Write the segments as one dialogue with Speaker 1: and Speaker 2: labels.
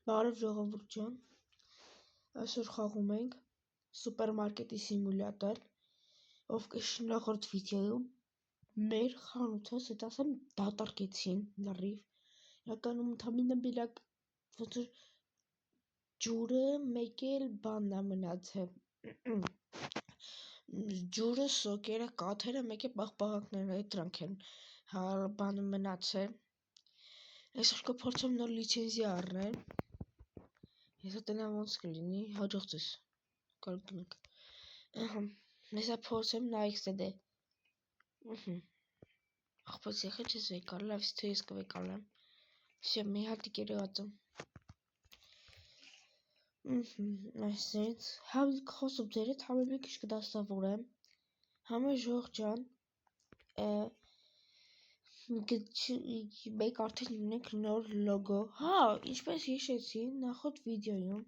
Speaker 1: Բարև ժողովուրդ ջան, այսօր խաղում ենք սուպերմարկետի սիմուլյատոր, ովքեր նախորդ վիդեոյում մեր խանութը, ասեմ, դատարկեցին լրիվ, իրականում ընդամենը բերակ ոնց որ ջուրը մեկ էլ բանն է մնացել, ջուրը, սոկերը, կաթերը, մեկ է պաղպաղակները, դրանք են բանը մնացել, այսօր կփորձեմ նոր լիցենզիա առնել, Հեսա տնամ ոնց կլինի, հաջող ձեզ, կարող գնանք, հեսա փորձեմ նայք ստեդե, աղպոց եղել չես վեկալ, լավ թե ես կվեկալեմ, վսյա մի հատիկ երեղած եմ, այսենց, համ խոսում ձերդ, համ մի քիչ կդաստավորեմ, համը ժող ջան, մեկ արդեն ունենք նոր լոգո, ինչպես հիշեցի նախորդ վիդեոյում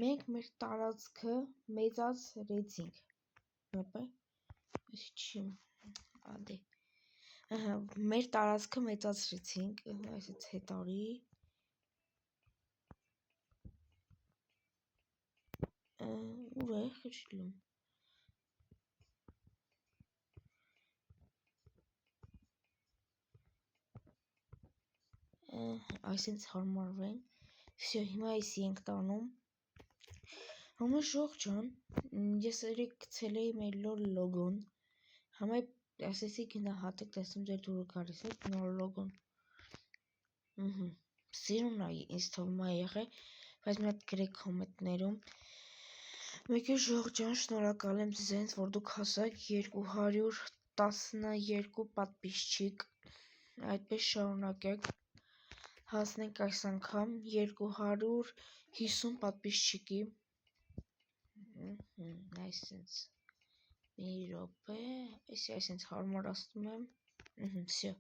Speaker 1: մենք մեր տարածքը մեծացրեցինք, մեր տարածքը մեծացրեցինք, այսից հետարի, ուր է խիչլում, այսինց հարմարվենք, վսյո հիմա այսի ենք տանում, համը ժող ջան, ես երեք գցել էի մեր նոր լոգոն, համը ասեցի գնահատեք, տեսնում ձեր դուրը գալիս է նոր լոգոն, սիրուն է ինձ թվում է եղել, բայց մի հատ գրեք կոմենտներում, մեկ է ժող ջան, շնորհակալ եմ ձեզ, որ դուք հասաք 212 պատպիսչիկ, այդպես շարունակեք, հասնենք այս անգամ 250 պատպիսչիկի, այսենց, մի րոպե, այսենց հարմարացնում եմ, վսյո,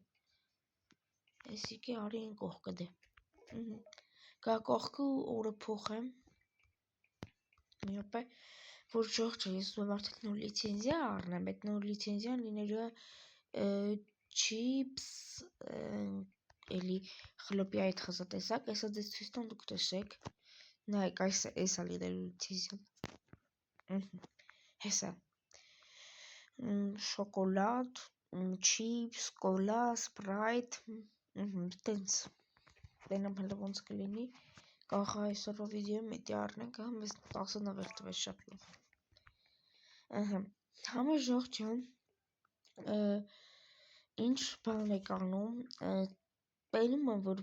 Speaker 1: այսիկի արի են կողքը դե, կա կողքը ու օրը փոխեմ, մի րոպե, որ ժող ջան, ես ուզում եմ արդեն նոր լիցենզիա առնեմ, այդ նոր լիցենզիան լինելու է չիպս, էլի խլոպի այդ խզա տեսակ, այսա ձեզ ցույց տամ դուք տեսեք, նայեք, այսա լինելու լիցենզիան, հեսա, շոկոլադ, չիպս, կոլա, սպրայթ, տենց, տենամ հլը ոնց կլինի, կախա այսօրվա վիդեոյում էտի առնենք, մեզ 10 նվեր տվեց շատ լավ, համը ժող ջան, ինչ բան եք անում, պենում եմ, որ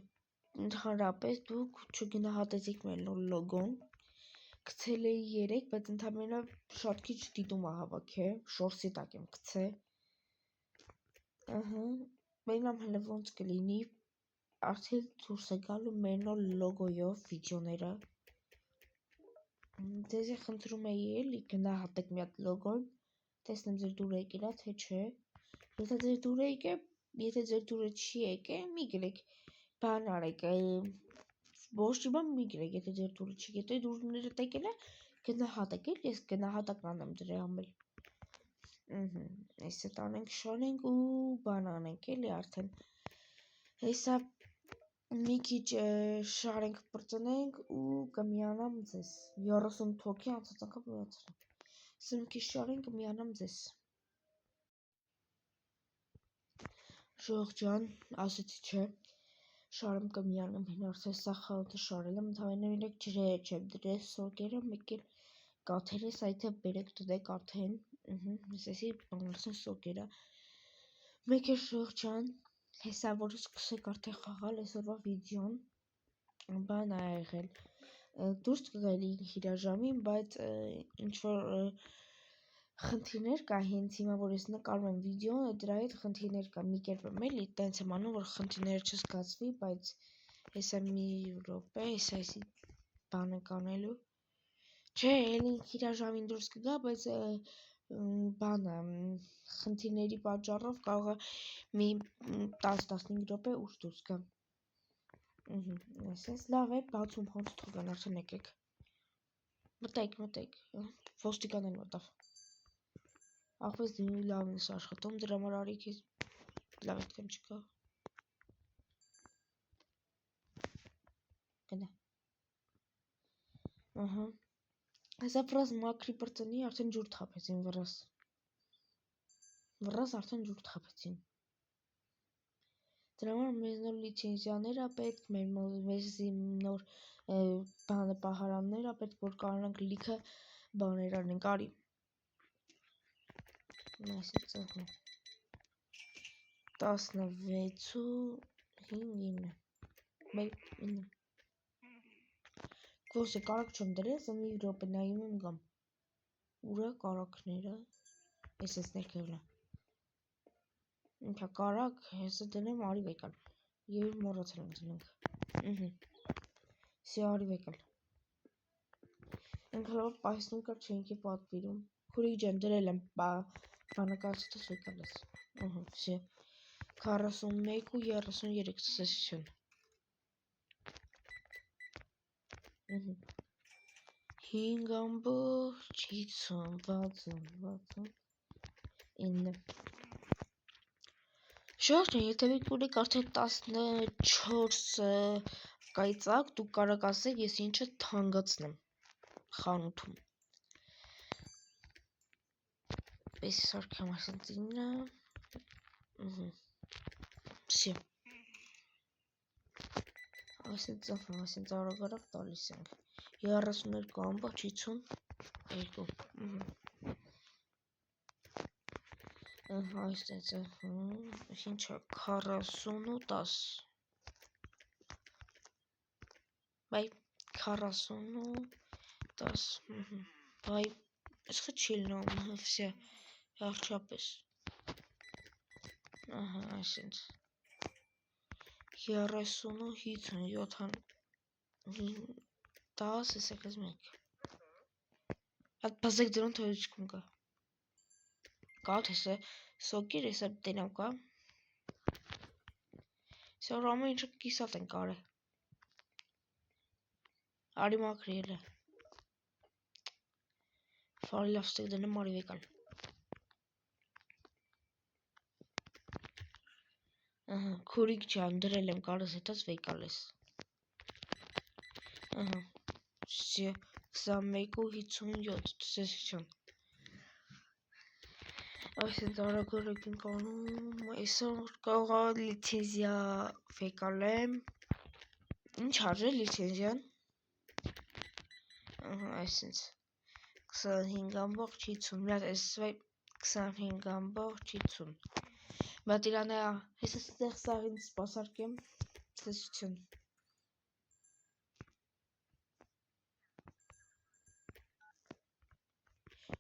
Speaker 1: ընդհանրապես դուք չգնահատեցիք մեր նոր լոգոն, գցել էի 3, բայց ընդամենը շատ քիչ դիտում է հավաքել, շորսի տակ եմ գցել, պենամ հլը ոնց կլինի, արդեն դուրս է գալու մեր նոր լոգոյով վիդեոները, ձեզի խնդրում էի էլի գնահատեք մի հատ լոգոն, տեսնեմ ձեր դուրը եկել է, թե չէ, եթե ձեր դուրը եկել, եթե ձեր դուրը չի եկել, մի գրեք, բան արեք, ոչ բան մի գրեք, եթե ձեր դուրը չի եկել, դուրները եկել է, գնահատեք էլ, ես գնահատական անեմ դրա համար, այսը տանենք շարենք ու բան անենք էլի արդեն, հեսա մի քիչ շարենք պրծնենք ու կմիանամ ձեզ, 30 թոքի անցած անգամ միացրեմ, հեսա մի քիչ շարենք կմիանամ ձեզ, ժող ջան, ասեցի չէ, շարեմ կմիանամ, հին արդեն սա խանութը շարել եմ, ընդամենը իրեք ջրերը չեմ դրել, սոկերը, մեկ էլ կաթերը, սայթը բերեք դդեք արդեն, հեսեսի բանալսեն սոկերը, մեկ էլ ժող ջան, հեսա որ սկսեք արդեն խաղալ այսօրվա վիդեոն, բան ա եղել, դուրս կգալի հիրաժամին, բայց ինչ-որ խնդիրներ կա հենց հիմա, որ ես նկարում եմ վիդեոն, դրա հետ խնդիրներ կա, մի կերպ եմ էլի, տենց եմ անում, որ խնդիրները չզգացվի, բայց հեսա մի րոպե, հեսա այսի բանը կանելու, չէ, էլի հիրաժամին դուրս կգա, բայց բանը, խնդիրների պատճառով կարող է մի 10-15 րոպե ուշ դուրս գա, այսպես լավ է, բացում հոնց թողան, արդեն եկեք, մտեք, ոստիկան են մտավ, աղվես դինի լավն ես աշխատում, դրա համար արի քեզ լավ այդքան չկա, գնա, Ահա։ Հեսա վրաս մակրի բրծնի արդեն ջուր թափեցին վրաս արդեն ջուր թափեցին։ Դրա համար մեզ նոր լիցենզիաներ ա պետք, մեզ նոր պահարաններ ա պետք, որ կարողանանք լիքը բաներ անենք, արի։ Այսինքն 16-5-9 Գործը կարակ չեմ դրես, մի րոպե նայում եմ գամ։ Ուրա կարակները, ես ներքևլա։ Ինքա կարակ, հեսը դնեմ արի վեկալ։ Եվ մորացել եմ դնենք։ Սի արի վեկալ։ Ինքա լավ պայսնում կար չենքի պատվիրում։ Քուրիկ ջան դրել եմ բանակացիտս վեկալ ես։ Սի 41 ու 33 ծեսություն։ 5.60 Շորժն եթե մի կունեք արդեն 14 կայծակ, դուք կարաք ասեք ես ինչը թանգացնեմ խանութում։ Պես սարքեմ ասենց 9 Սի ասենց արագ տալիս ենք 32.52 Այստեղ ինչա 40 ու 10 Բայ 40 ու 10 Բայ ես խչիլն եմ վսե Հաղչապես այսինչ 30 ու 57 10 եսեք ես մեկ Այդ բազեք դրոն թոյությունում կա Կատ հեսը սոկիր եսը տենամ կա Սա ռամը ինչը կիսատ են կարը Արի մակրի էլ է Վարի լավ ստեկ դնեմ արի վեկալ Քուրիկ չան դրել եմ կարս հետած վեկալ ես Սի 21 ու 57 ծեսություն Այսինք արագորակ ենք անում, այսօր կողա լիցենզիա վեկալեմ, ինչ արժե լիցենզիան, այսինք 25.50, միատ այսվայ 25.50, բատ իրանա ես ստեղ սաղին սպասարկեմ, տեսություն,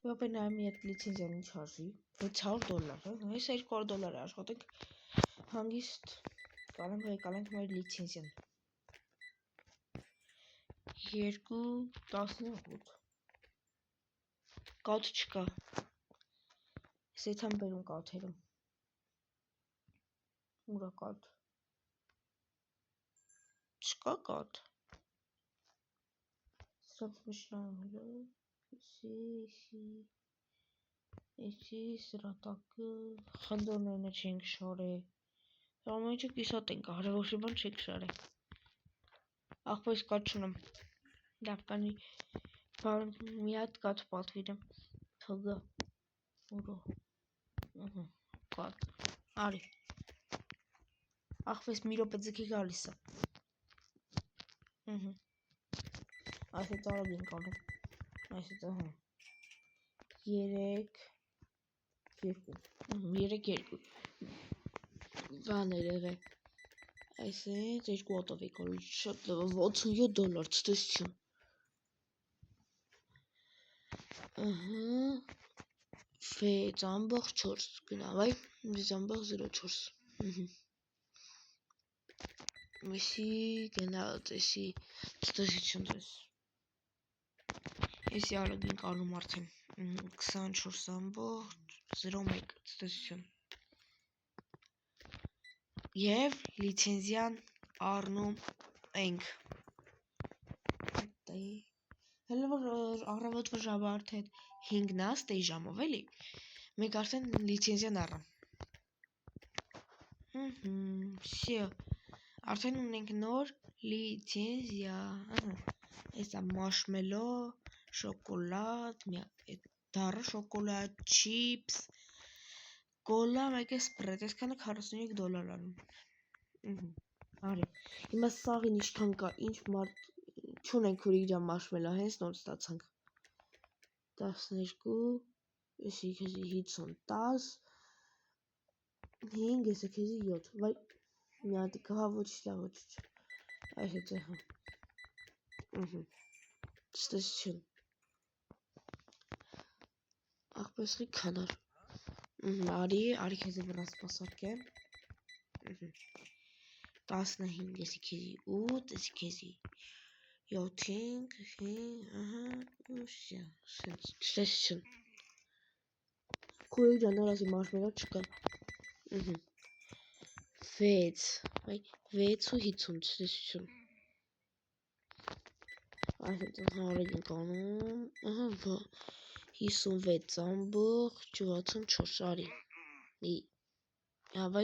Speaker 1: Վապե նայմի այդ լիցենզիան ինչ արժի, $600, ես $200 աշխատենք, հանգիստ կարեմ վեկալենք մեր լիցենզիան, 2.18 Կաթ չկա, ես ետ համ բերում կաթերում, ուրա կաթ, չկա կաթ, սրանց մշրանում հլը, Էսի սրատակը խնդորներնը չենք շարե Ամենիչը կիսատ ենք արևոշի բան չենք շարե Աղպես կատ չունեմ Լավ կանի մի հատ կատ պատվիրեմ Թոգա Ուրո Կատ Արի Աղպես մի ռոպե ձգի գալիս է Այսետ արագ ենք անում Այսետ 3-2 Բաներ եղե Այսետ 2 հատով եկալ շատ լավ $87 ցտեսություն Վեց ամբող 4 գնավայ Վեց ամբող 0.4 Մեսի գնալ տեսի ցտեսություն դես Եսի արագ ենք անում արդեն 24.01 ցտեսություն Եվ լիցենզիան առնում ենք Հələ որ առավոտվա ժամը արդեն 5-ն է, ստեյ ժամով էլի Մենք արդեն լիցենզիան առան Սիո Արդեն ունենք նոր Լիցենզիա, Էսա մաշմելո, շոկոլադ, դառը շոկոլադ, չիպս, կոլա, մեկ է սպրեդ, այսքանը $45 անում։ Արի, հիմա սաղին ինչքան կա, ինչ մարդ չունենք որ իրա մաշմելո, հենց նոր ստացանք։ 12, եսի քեզի 50, 10, 5, եսի քեզի 7, վայ, մի հատիկ, հա, ոչիչ լավ, ոչիչ, այս է ծեհը, ստեսություն, աղպեսխի կանար, արի քեզի վրա սպասարկ է, 15, եսի քեզի 8, եսի քեզի 7, 5, ստեսություն, քույր ջան ասի մաշմելո չկա, 6, 6 ու 50, ստեսություն, Հարին կանում, 56 ամբող 64, արի, հավայ,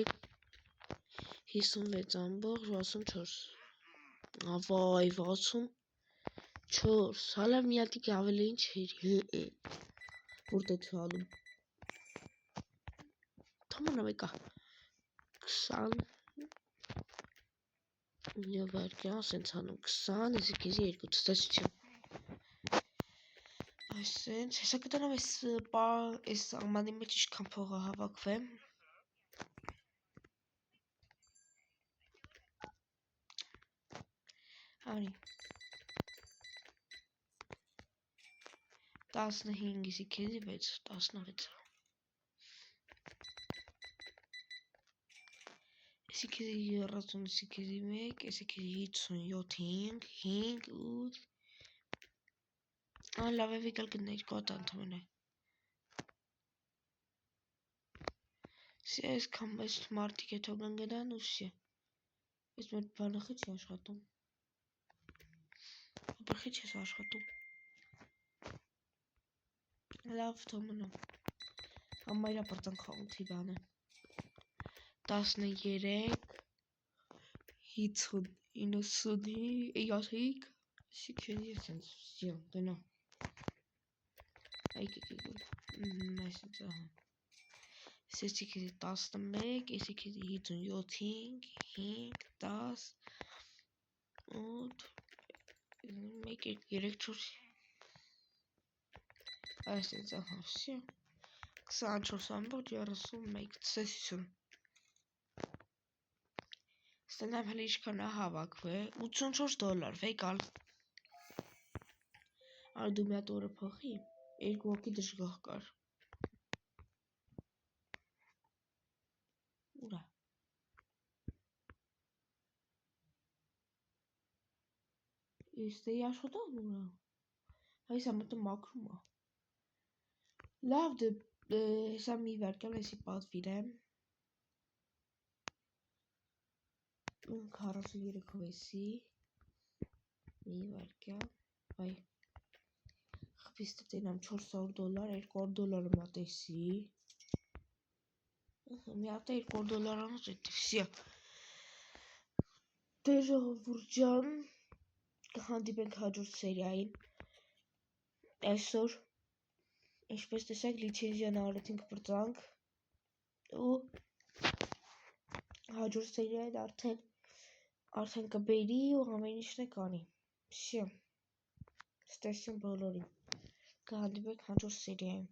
Speaker 1: 56 ամբող 64, ավայ, 64, հալա մի հատիկ ավելի ինչ էր, որտ է չալում, թոմանա մեկա, 20, Նյո վարկյա, ասենց հանում 20, եսի քեզի 2, ստեսություն, այսենց, հեսա կտանամ այս ամանի մեջ իշքան փողը հավաքվեմ, արի, 15, եսի քեզի 6, 16, եսի քեզի 30, եսի քեզի 1, եսի քեզի 57, 5, 8, լավ է վիկալ գններ, կոտ անթոմն է, սի այս կամ այս մարդիկ է թոգան գնան ու սի, այս մեր բանախի չի աշխատում, ապրխի չես աշխատում, լավ թոմն է, համա իրա պրծան խաղունցի բան է, 13, 50, 90, սի քեզի էսենց, սիո, գնա, այսենց ահա, սեսի քեզի 11, եսի քեզի 57, 5, 10, 8, 1, 2, 3, 4, այսենց ահա, սիո, 24 ամբող 31, ծեսություն, ստենամ հələ իշքան է հավաքվե, $84, վեկալ, արի դու մի հատ օրը փոխի, 2 հոգի դժգاه կար, ուրա, իստեի աշխատան ուրա, հայսա մտը մակրում է, լավ դե, հեսա մի վարկյալ եսի պատվիրեմ, 43 եսի, մի վարկյալ, վայ, խպիս տենամ $400, $200 մատեսի, մի հատ է $200 անոց էտիվ, սիա, դե ժողովուրդ ջան, կհանդիպենք հաջորդ սերիային, այսօր, ինչպես տեսակ լիցենզիան արեցինք պրծանք, ու հաջորդ սերիային արդեն կբերի ու ամեն ինչն է կանի, սիո, ստեսություն բոլորին, կհանդիպենք հաջորդ սերիային,